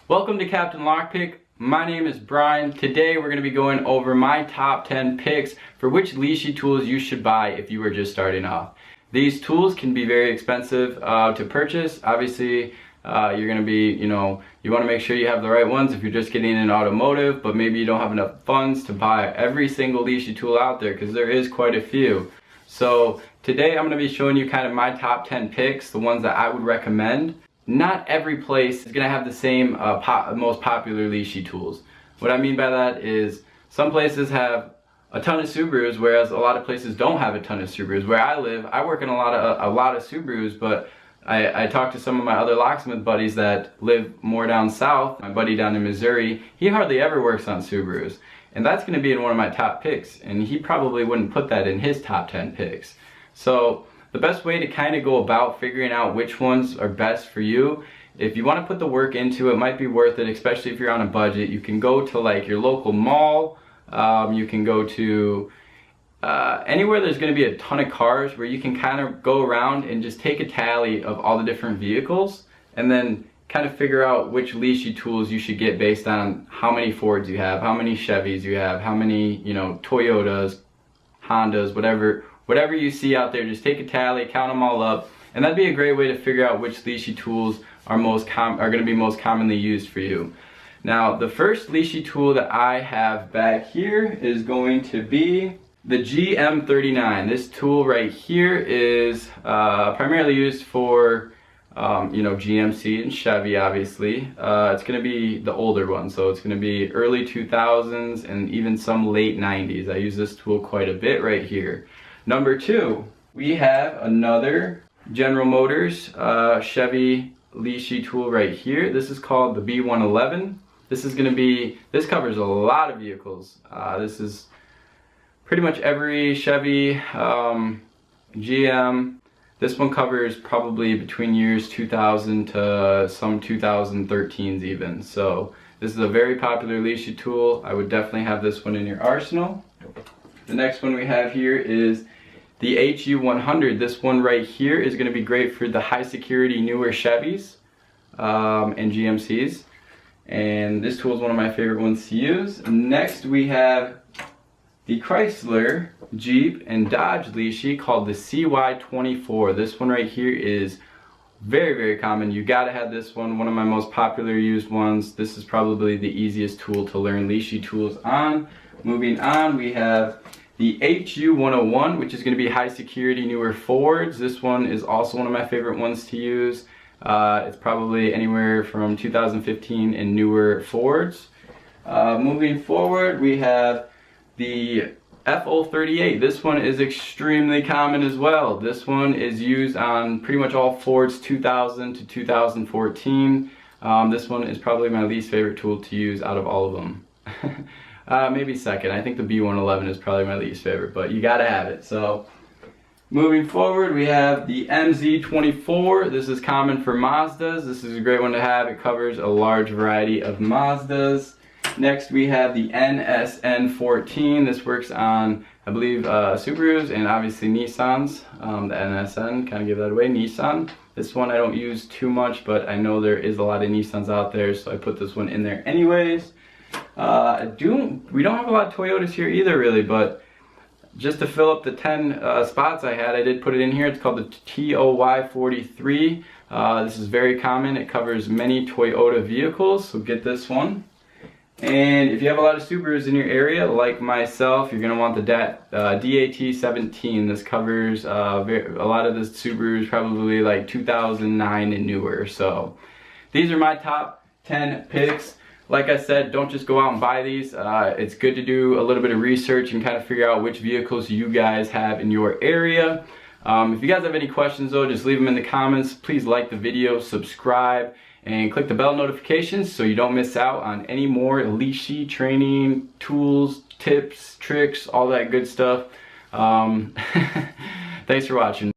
Welcome to Captain Lockpick. My name is Brian. Today we're going to be going over my top 10 picks for which Lishi tools you should buy if you are just starting off. These tools can be very expensive to purchase. Obviously, you're going to be, you want to make sure you have the right ones if you're just getting in automotive, but maybe you don't have enough funds to buy every single Lishi tool out there because there is quite a few. So today I'm going to be showing you kind of my top 10 picks, the ones that I would recommend. Not every place is going to have the same most popular Lishi tools. What I mean by that is some places have a ton of Subarus, whereas a lot of places don't have a ton of Subarus. Where I live, I work in a lot of Subarus, but I talked to some of my other locksmith buddies that live more down south. My buddy down in Missouri, he hardly ever works on Subarus. And that's going to be in one of my top picks. And he probably wouldn't put that in his top 10 picks. So the best way to kind of go about figuring out which ones are best for you, if you want to put the work into it, might be worth it, especially if you're on a budget. You can go to like your local mall. You can go to anywhere there's going to be a ton of cars where you can kind of go around and just take a tally of all the different vehicles and then kind of figure out which Lishi tools you should get based on how many Fords you have, how many Chevys you have, how many, Toyotas, Hondas, whatever you see out there. Just take a tally, count them all up, and that'd be a great way to figure out which Lishi tools are going to be most commonly used for you. Now, the first Lishi tool that I have back here is going to be the GM39. This tool right here is primarily used for GMC and Chevy, obviously. It's going to be the older one, so it's going to be early 2000s and even some late 90s. I use this tool quite a bit right here. Number two, we have another General Motors Chevy Lishi tool right here. This is called the B111. This covers a lot of vehicles. This is pretty much every Chevy, GM. This one covers probably between years 2000 to some 2013s even. So this is a very popular Lishi tool. I would definitely have this one in your arsenal. The next one we have here is the HU100. This one right here is going to be great for the high security newer Chevys and GMCs. And this tool is one of my favorite ones to use. Next we have the Chrysler, Jeep, and Dodge Lishi called the CY24. This one right here is very, very common. You gotta have this one of my most popular used ones. This is probably the easiest tool to learn Lishi tools on. Moving on, we have the HU101, which is going to be high security newer Fords. This one is also one of my favorite ones to use. It's probably anywhere from 2015 and newer Fords. Moving forward, we have the FO38. This one is extremely common as well. This one is used on pretty much all Fords 2000 to 2014. This one is probably my least favorite tool to use out of all of them. Maybe second. I think the B111 is probably my least favorite, but you gotta have it. So moving forward, we have the MZ24. This is common for Mazdas. This is a great one to have. It covers a large variety of Mazdas. Next we have the NSN14. This works on, I believe, Subarus and obviously Nissans. The NSN, kind of give that away, Nissan. This one I don't use too much, but I know there is a lot of Nissans out there, so I put this one in there anyways. We don't have a lot of Toyotas here either, really, but just to fill up the 10 spots I had, I did put it in here. It's called the TOY43. This is very common. It covers many Toyota vehicles, so get this one. And if you have a lot of Subarus in your area, like myself, you're going to want the DAT17. This covers a lot of the Subarus, probably like 2009 and newer. So these are my top 10 picks. Like I said, don't just go out and buy these. It's good to do a little bit of research and kind of figure out which vehicles you guys have in your area. If you guys have any questions though, just leave them in the comments. Please like the video, subscribe, and click the bell notifications so you don't miss out on any more Lishi training, tools, tips, tricks, all that good stuff. Thanks for watching.